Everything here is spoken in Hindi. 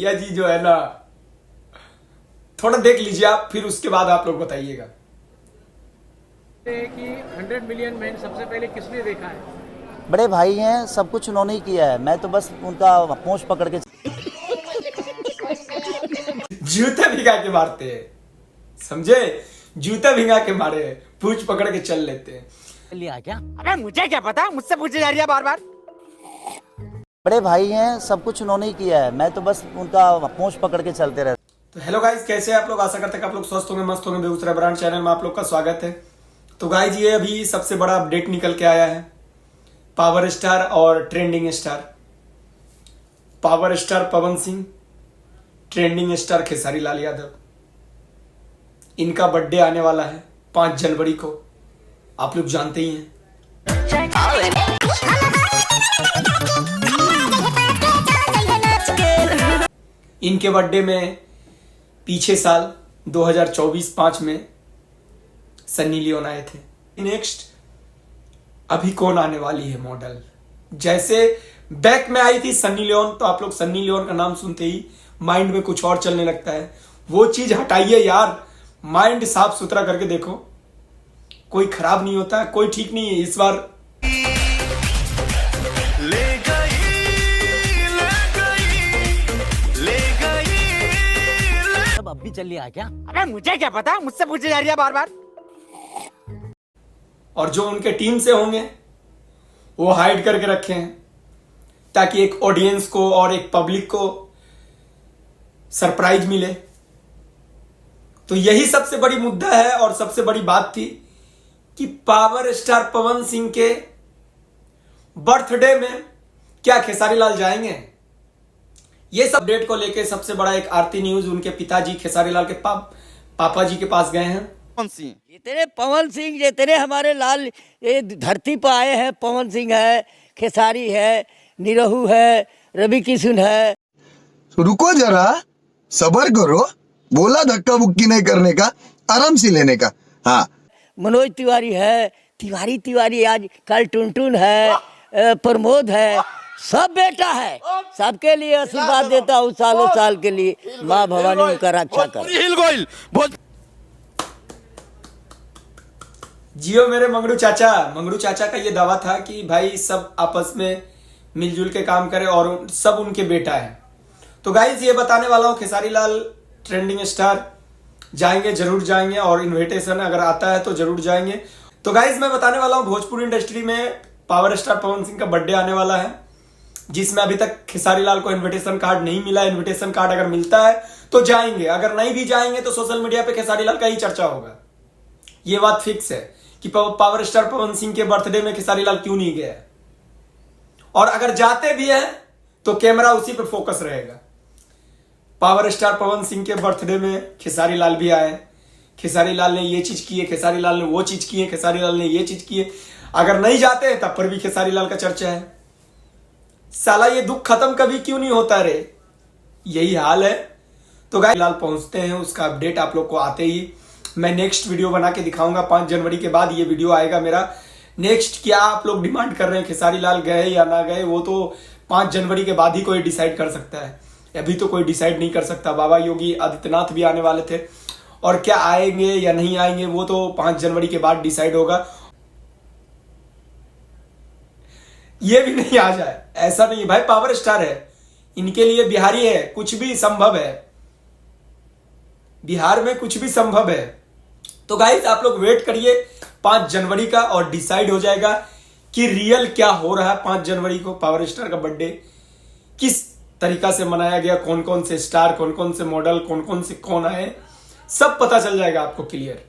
यह जी जो है ना, थोड़ा देख लीजिए आप, फिर उसके बाद आप लोग बताइएगा कि 100 मिलियन मैन सबसे पहले किसने देखा है? बड़े भाई हैं, सब कुछ उन्होंने ही किया है। मैं तो बस उनका पूंछ पकड़ के जूता भिगा के मारते हैं, समझे? जूता भिगा के मारे, पूंछ पकड़ के चल लेते हैं। लिया क्या? अबे मुझे क्या पता, मुझसे पूछे जा रही है बार बार। बड़े भाई हैं, सब कुछ उन्होंने ही किया है। मैं तो बस उनका पूंछ पकड़ के चलते रहते। तो हेलो गाइस, कैसे हैं आप लोग? आशा करते हैं कि आप लोग स्वस्थ होंगे, मस्त होंगे। बेगूसराय ब्रांड चैनल में आप लोग का स्वागत है। तो गाइस, ये अभी सबसे बड़ा अपडेट निकल के आया है पावर स्टार और trending star. Power star Pawan Singh, trending star Khesari Lal Yadav, इनका बर्थडे आने वाला है 5 जनवरी को, आप लोग जानते ही हैं। इनके बर्थडे में पीछे साल 2024-5 में सन्नी लियोन आए थे। नेक्स्ट अभी कौन आने वाली है मॉडल? जैसे बैक में आई थी सन्नी लियोन, तो आप लोग सन्नी लियोन का नाम सुनते ही माइंड में कुछ और चलने लगता है। वो चीज हटाइए यार, माइंड साफ सुथरा करके देखो। कोई खराब नहीं होता, कोई ठीक नहीं है। इस बार अब भी चल लिया क्या? अबे मुझे क्या पता, मुझसे पूछे जा रही है बार बार। और जो उनके टीम से होंगे वो हाइड करके रखे हैं, ताकि एक ऑडियंस को और एक पब्लिक को सरप्राइज मिले। तो यही सबसे बड़ी मुद्दा है और सबसे बड़ी बात थी कि पावर स्टार पवन सिंह के बर्थडे में क्या खेसारी लाल जाएंगे? ये सब डेट को लेके सबसे बड़ा एक आरती न्यूज उनके पिताजी खेसारी लाल के पापा जी के पास गए हैं। जितने पवन सिंह, जितने हमारे लाल ये धरती पर आए हैं, पवन सिंह है, खेसारी है, निरहू है, रवि किशन है। रुको जरा, सबर करो। बोला धक्का बुक्की नहीं करने का, आराम से लेने का। हाँ, मनोज तिवारी है, तिवारी आज कल टुनटुन है, प्रमोद है, सब बेटा है। सबके लिए आशीर्वाद देता हूँ सालों साल के लिए। माँ भवानी उनका रक्षा कर। जियो मेरे मंगरू चाचा। मंगरू चाचा का ये दावा था कि भाई सब आपस में मिलजुल के काम करें और सब उनके बेटा है। तो गाइज ये बताने वाला हूँ, खेसारी लाल ट्रेंडिंग स्टार जाएंगे, जरूर जाएंगे, और इनविटेशन अगर आता है तो जरूर जाएंगे। तो गाइज मैं बताने वाला हूँ, भोजपुरी इंडस्ट्री में पावर स्टार पवन सिंह का बर्थडे आने वाला है, जिसमें अभी तक खेसारी लाल को इनविटेशन कार्ड नहीं मिला। इनविटेशन कार्ड अगर मिलता है तो जाएंगे, अगर नहीं भी जाएंगे तो सोशल मीडिया पे खेसारी लाल का ही चर्चा होगा। ये बात फिक्स है कि पावर स्टार पवन सिंह के बर्थडे में खेसारी लाल क्यों नहीं गया। और अगर जाते भी हैं तो कैमरा उसी पे फोकस रहेगा। पावर स्टार पवन सिंह के बर्थडे में खेसारी लाल भी आए, खेसारी लाल ने ये चीज की है, खेसारी लाल ने वो चीज की है, खेसारी लाल ने ये चीज की है। अगर नहीं जाते हैं तब पर भी खेसारी लाल का चर्चा है। साला ये दुख खत्म कभी क्यों नहीं होता रे, यही हाल है। तो गाइस लाल पहुंचते हैं, उसका अपडेट आप लोग को आते ही मैं नेक्स्ट वीडियो बना के दिखाऊंगा। 5 जनवरी के बाद ये वीडियो आएगा मेरा। नेक्स्ट क्या आप लोग डिमांड कर रहे हैं, खेसारी लाल गए या ना गए, वो तो 5 जनवरी के बाद ही कोई डिसाइड कर सकता है। अभी तो कोई डिसाइड नहीं कर सकता। बाबा योगी आदित्यनाथ भी आने वाले थे, और क्या आएंगे या नहीं आएंगे वो तो 5 जनवरी के बाद डिसाइड होगा। ये भी नहीं आ जाए, ऐसा नहीं। भाई पावर स्टार है, इनके लिए बिहारी है, कुछ भी संभव है। बिहार में कुछ भी संभव है। तो गाइस आप लोग वेट करिए 5 जनवरी का, और डिसाइड हो जाएगा कि रियल क्या हो रहा है। 5 जनवरी को पावर स्टार का बर्थडे किस तरीका से मनाया गया, कौन कौन से स्टार, कौन कौन से मॉडल, कौन कौन से कौन आए, सब पता चल जाएगा आपको क्लियर।